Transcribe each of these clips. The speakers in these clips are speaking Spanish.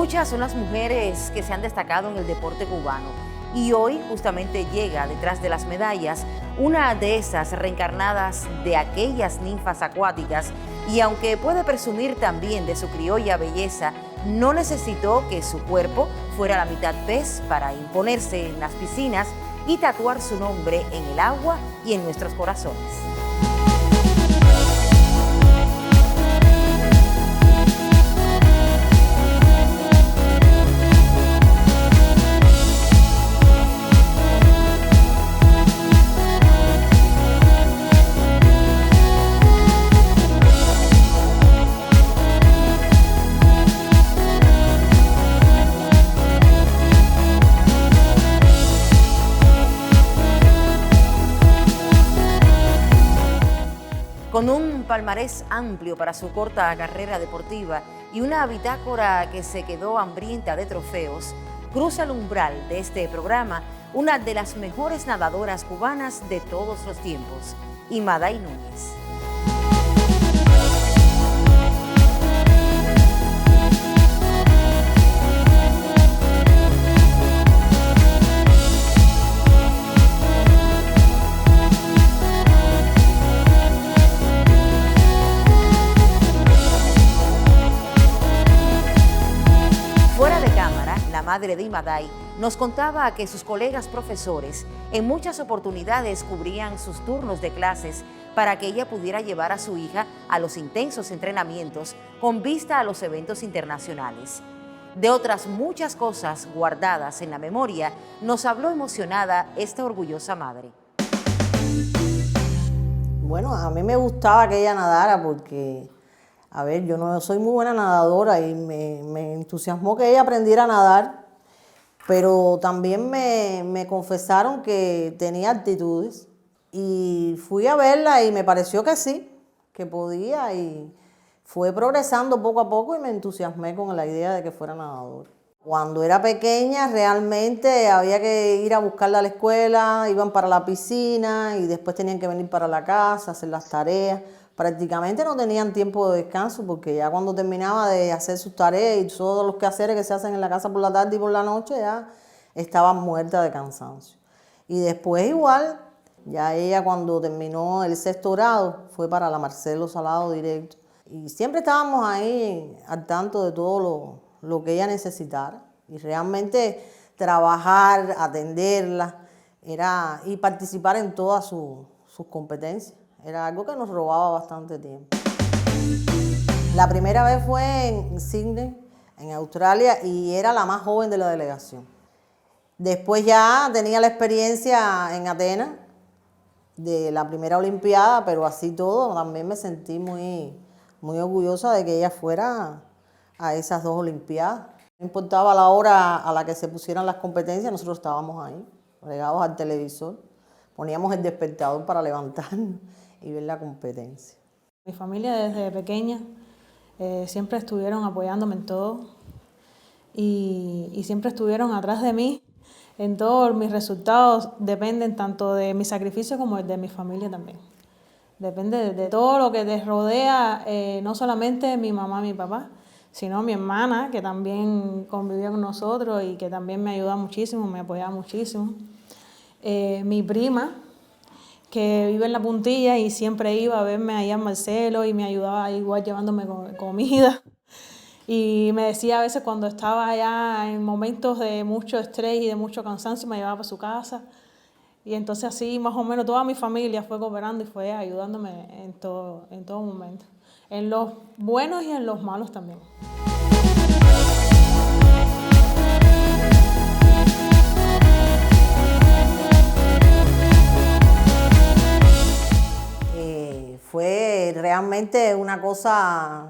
Muchas son las mujeres que se han destacado en el deporte cubano y hoy justamente llega detrás de las medallas una de esas reencarnadas de aquellas ninfas acuáticas, y aunque puede presumir también de su criolla belleza, no necesitó que su cuerpo fuera la mitad pez para imponerse en las piscinas y tatuar su nombre en el agua y en nuestros corazones. Con un palmarés amplio para su corta carrera deportiva y una bitácora que se quedó hambrienta de trofeos, cruza el umbral de este programa una de las mejores nadadoras cubanas de todos los tiempos, Imaday Núñez. La madre de Imaday nos contaba que sus colegas profesores en muchas oportunidades cubrían sus turnos de clases para que ella pudiera llevar a su hija a los intensos entrenamientos con vista a los eventos internacionales. De otras muchas cosas guardadas en la memoria, nos habló emocionada esta orgullosa madre. Bueno, a mí me gustaba que ella nadara porque, a ver, yo no soy muy buena nadadora y me entusiasmó que ella aprendiera a nadar, pero también me confesaron que tenía aptitudes y fui a verla y me pareció que sí, que podía, y fue progresando poco a poco y me entusiasmé con la idea de que fuera nadadora. Cuando era pequeña realmente había que ir a buscarla a la escuela, iban para la piscina y después tenían que venir para la casa, hacer las tareas. Prácticamente no tenían tiempo de descanso porque ya cuando terminaba de hacer sus tareas y todos los quehaceres que se hacen en la casa por la tarde y por la noche, ya estaban muertas de cansancio. Y después igual, ya ella cuando terminó el 6º grado fue para la Marcelo Salado directo. Y siempre estábamos ahí al tanto de todo lo que ella necesitara. Y realmente trabajar, atenderla y participar en todas sus competencias. Era algo que nos robaba bastante tiempo. La primera vez fue en Sydney, en Australia, y era la más joven de la delegación. Después ya tenía la experiencia en Atenas, de la primera Olimpiada, pero así todo también me sentí muy orgullosa de que ella fuera a esas 2 Olimpiadas. No importaba la hora a la que se pusieran las competencias, nosotros estábamos ahí, regados al televisor. Poníamos el despertador para levantarnos y ver la competencia. Mi familia desde pequeña siempre estuvieron apoyándome en todo y siempre estuvieron atrás de mí. En todos mis resultados dependen tanto de mi sacrificio como de mi familia también. Depende de todo lo que te rodea, no solamente mi mamá y mi papá, sino mi hermana, que también convivía con nosotros y que también me ayudaba muchísimo, me apoyaba muchísimo. Mi prima, que vive en La Puntilla y siempre iba a verme allá en Marcelo y me ayudaba igual llevándome comida. Y me decía a veces cuando estaba allá en momentos de mucho estrés y de mucho cansancio, me llevaba para su casa. Y entonces así más o menos toda mi familia fue cooperando y fue ayudándome en todo momento. En los buenos y en los malos también. Fue realmente una cosa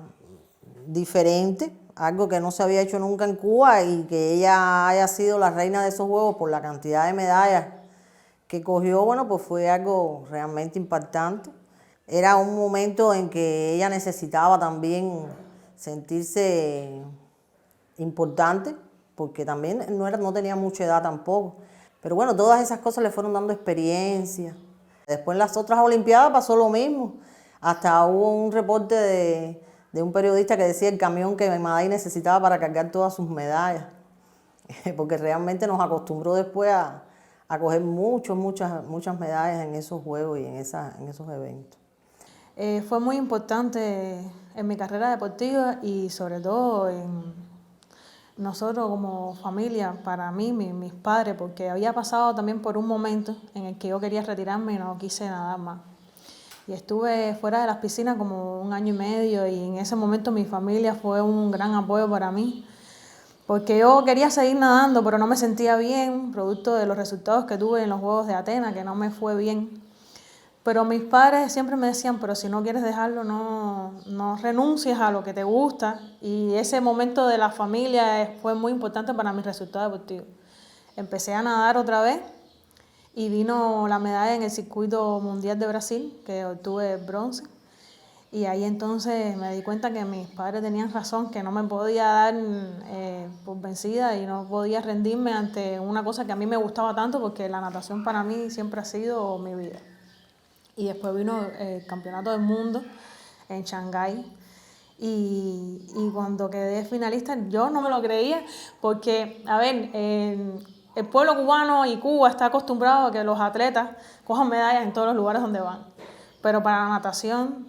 diferente, algo que no se había hecho nunca en Cuba, y que ella haya sido la reina de esos Juegos por la cantidad de medallas que cogió, bueno, pues fue algo realmente impactante. Era un momento en que ella necesitaba también sentirse importante, porque también no tenía mucha edad tampoco. Pero bueno, todas esas cosas le fueron dando experiencia. Después en las otras Olimpiadas pasó lo mismo. Hasta hubo un reporte de un periodista que decía el camión que Maday necesitaba para cargar todas sus medallas, porque realmente nos acostumbró después a coger muchas medallas en esos juegos y en esos eventos. Fue muy importante en mi carrera deportiva y sobre todo en nosotros como familia, para mí, mis padres, porque había pasado también por un momento en el que yo quería retirarme y no quise nadar más. Y estuve fuera de las piscinas como 1 año y medio y en ese momento mi familia fue un gran apoyo para mí, porque yo quería seguir nadando, pero no me sentía bien, producto de los resultados que tuve en los Juegos de Atenas, que no me fue bien. Pero mis padres siempre me decían, pero si no quieres dejarlo, no renuncies a lo que te gusta. Y ese momento de la familia fue muy importante para mis resultados deportivos. Empecé a nadar otra vez y vino la medalla en el circuito mundial de Brasil, que obtuve bronce. Y ahí entonces me di cuenta que mis padres tenían razón, que no me podía dar por vencida y no podía rendirme ante una cosa que a mí me gustaba tanto, porque la natación para mí siempre ha sido mi vida. Y después vino el Campeonato del Mundo en Shanghái. Y cuando quedé finalista, yo no me lo creía, porque, a ver, el pueblo cubano y Cuba está acostumbrado a que los atletas cojan medallas en todos los lugares donde van. Pero para la natación,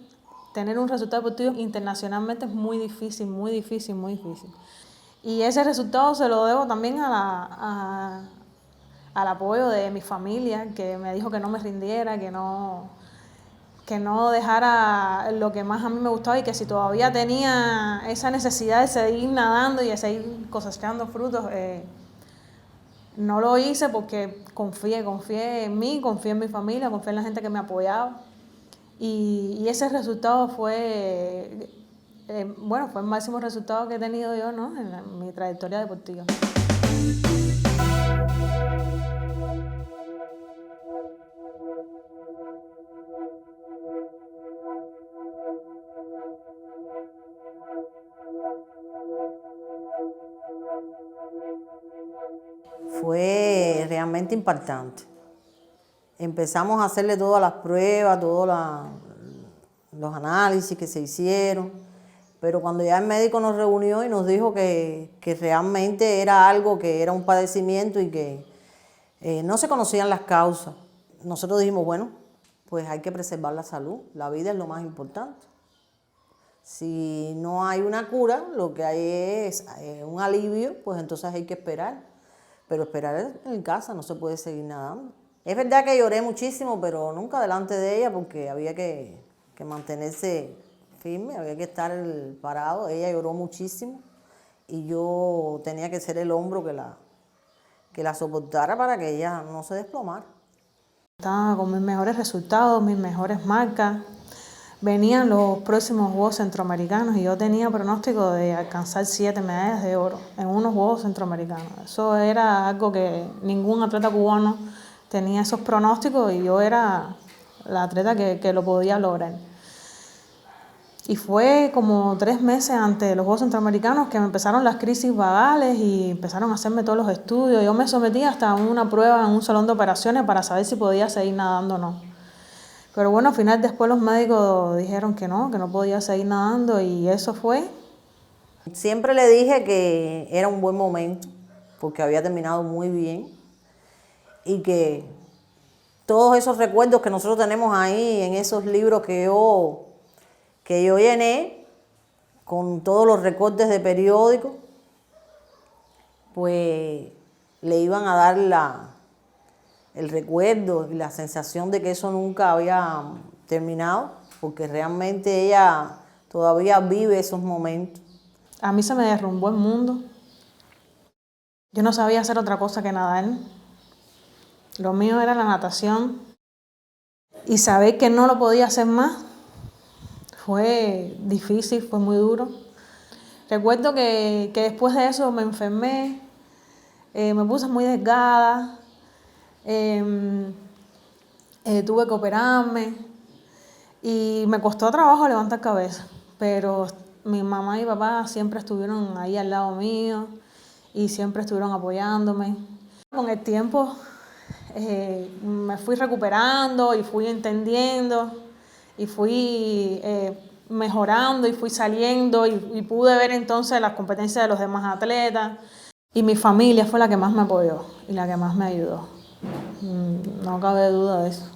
tener un resultado deportivo internacionalmente es muy difícil, muy difícil, muy difícil. Y ese resultado se lo debo también al apoyo de mi familia, que me dijo que no me rindiera, que no dejara lo que más a mí me gustaba y que si todavía tenía esa necesidad de seguir nadando y de seguir cosechando frutos, no lo hice porque confié en mí, confié en mi familia, confié en la gente que me apoyaba. Y ese resultado fue el máximo resultado que he tenido yo, ¿no?, en mi trayectoria deportiva. Fue realmente impactante. Empezamos a hacerle todas las pruebas, los análisis que se hicieron, pero cuando ya el médico nos reunió y nos dijo que realmente era algo, que era un padecimiento y que no se conocían las causas, nosotros dijimos, bueno, pues hay que preservar la salud, la vida es lo más importante. Si no hay una cura, lo que hay es un alivio, pues entonces hay que esperar. Pero esperar en casa, no se puede seguir nadando. Es verdad que lloré muchísimo, pero nunca delante de ella porque había que mantenerse firme, había que estar parado. Ella lloró muchísimo y yo tenía que ser el hombro que la soportara para que ella no se desplomara. Estaba con mis mejores resultados, mis mejores marcas. Venían los próximos Juegos Centroamericanos y yo tenía pronóstico de alcanzar 7 medallas de oro en unos Juegos Centroamericanos. Eso era algo que ningún atleta cubano tenía, esos pronósticos, y yo era la atleta que lo podía lograr. Y fue como 3 meses antes de los Juegos Centroamericanos que me empezaron las crisis vagales y empezaron a hacerme todos los estudios. Yo me sometí hasta una prueba en un salón de operaciones para saber si podía seguir nadando o no. Pero bueno, al final después los médicos dijeron que no podía seguir nadando y eso fue. Siempre le dije que era un buen momento porque había terminado muy bien y que todos esos recuerdos que nosotros tenemos ahí en esos libros que yo llené con todos los recortes de periódicos, pues le iban a dar el recuerdo y la sensación de que eso nunca había terminado, porque realmente ella todavía vive esos momentos. A mí se me derrumbó el mundo. Yo no sabía hacer otra cosa que nadar. Lo mío era la natación. Y saber que no lo podía hacer más fue difícil, fue muy duro. Recuerdo que después de eso me enfermé, me puse muy delgada. Tuve que operarme y me costó trabajo levantar cabeza, pero mi mamá y mi papá siempre estuvieron ahí al lado mío y siempre estuvieron apoyándome. Con el tiempo me fui recuperando y fui entendiendo y fui mejorando y fui saliendo y pude ver entonces las competencias de los demás atletas. Y mi familia fue la que más me apoyó y la que más me ayudó. No cabe duda de eso.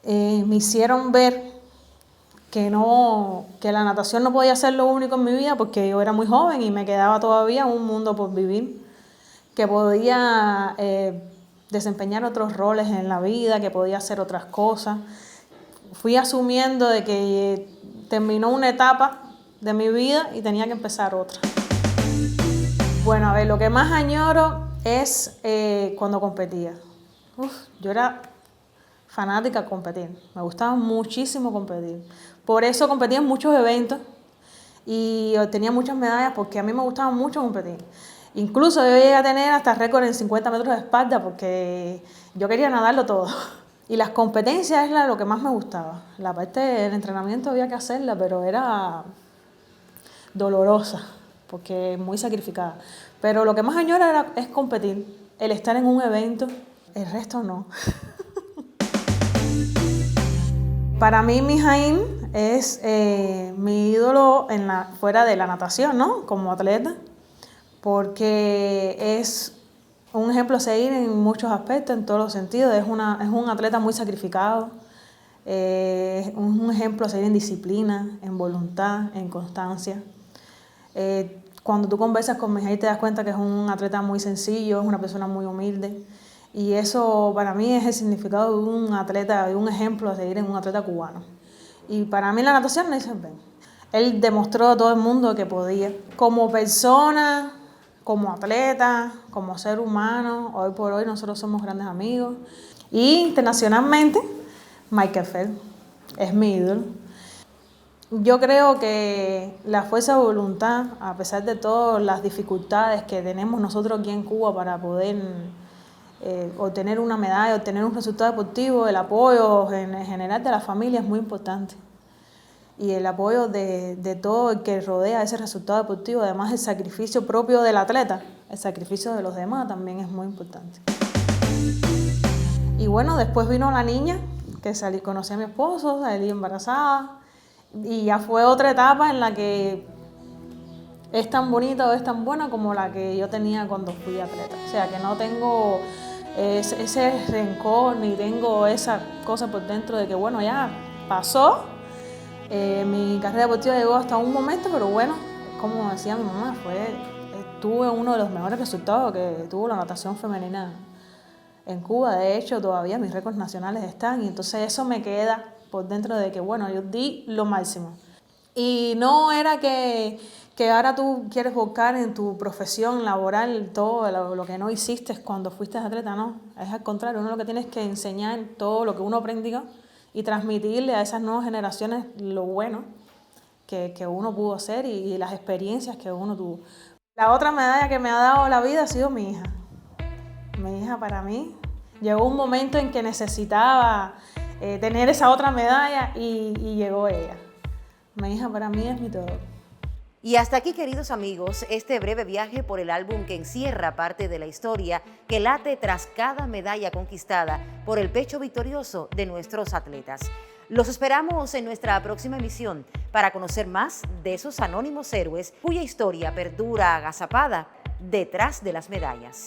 Me hicieron ver que la natación no podía ser lo único en mi vida porque yo era muy joven y me quedaba todavía un mundo por vivir, que podía desempeñar otros roles en la vida, que podía hacer otras cosas. Fui asumiendo de que terminó una etapa de mi vida y tenía que empezar otra. Bueno, a ver, lo que más añoro es cuando competía. Yo era fanática de competir, me gustaba muchísimo competir. Por eso competía en muchos eventos y obtenía muchas medallas porque a mí me gustaba mucho competir. Incluso yo llegué a tener hasta récord en 50 metros de espalda porque yo quería nadarlo todo. Y las competencias es lo que más me gustaba. La parte del entrenamiento había que hacerla, pero era dolorosa porque muy sacrificada. Pero lo que más añoro es competir, el estar en un evento, el resto no. Para mí, Mijaín es mi ídolo fuera de la natación, ¿no? Como atleta, porque es un ejemplo a seguir en muchos aspectos, en todos los sentidos. Es un atleta muy sacrificado, es un ejemplo a seguir en disciplina, en voluntad, en constancia. Cuando tú conversas con Mijaín te das cuenta que es un atleta muy sencillo, es una persona muy humilde. Y eso para mí es el significado de un atleta, de un ejemplo a seguir en un atleta cubano. Y para mí la natación no dice ven. Él demostró a todo el mundo que podía. Como persona, como atleta, como ser humano, hoy por hoy nosotros somos grandes amigos. Y internacionalmente, Michael Phelps es mi ídolo. Yo creo que la fuerza de voluntad, a pesar de todas las dificultades que tenemos nosotros aquí en Cuba para poder obtener una medalla, obtener un resultado deportivo, el apoyo en general de la familia es muy importante. Y el apoyo de todo el que rodea ese resultado deportivo, además el sacrificio propio del atleta, el sacrificio de los demás también es muy importante. Y bueno, después vino la niña, que conocí a mi esposo, salí embarazada, y ya fue otra etapa en la que es tan bonita o es tan buena como la que yo tenía cuando fui atleta. O sea, que no tengo ese rencor ni tengo esa cosa por dentro de que, bueno, ya pasó. Mi carrera deportiva llegó hasta un momento, pero bueno, como decía mi mamá, tuve uno de los mejores resultados que tuvo la natación femenina en Cuba. De hecho, todavía mis récords nacionales están y entonces eso me queda por dentro de que, bueno, yo di lo máximo. Y no era que ahora tú quieres buscar en tu profesión laboral todo lo que no hiciste cuando fuiste atleta, no. Es al contrario, uno lo que tiene es que enseñar todo lo que uno aprendió y transmitirle a esas nuevas generaciones lo bueno que uno pudo hacer y las experiencias que uno tuvo. La otra medalla que me ha dado la vida ha sido mi hija. Mi hija para mí llegó un momento en que necesitaba tener esa otra medalla y llegó ella. Mi hija para mí es mi todo. Y hasta aquí, queridos amigos, este breve viaje por el álbum que encierra parte de la historia que late tras cada medalla conquistada por el pecho victorioso de nuestros atletas. Los esperamos en nuestra próxima emisión para conocer más de esos anónimos héroes cuya historia perdura agazapada detrás de las medallas.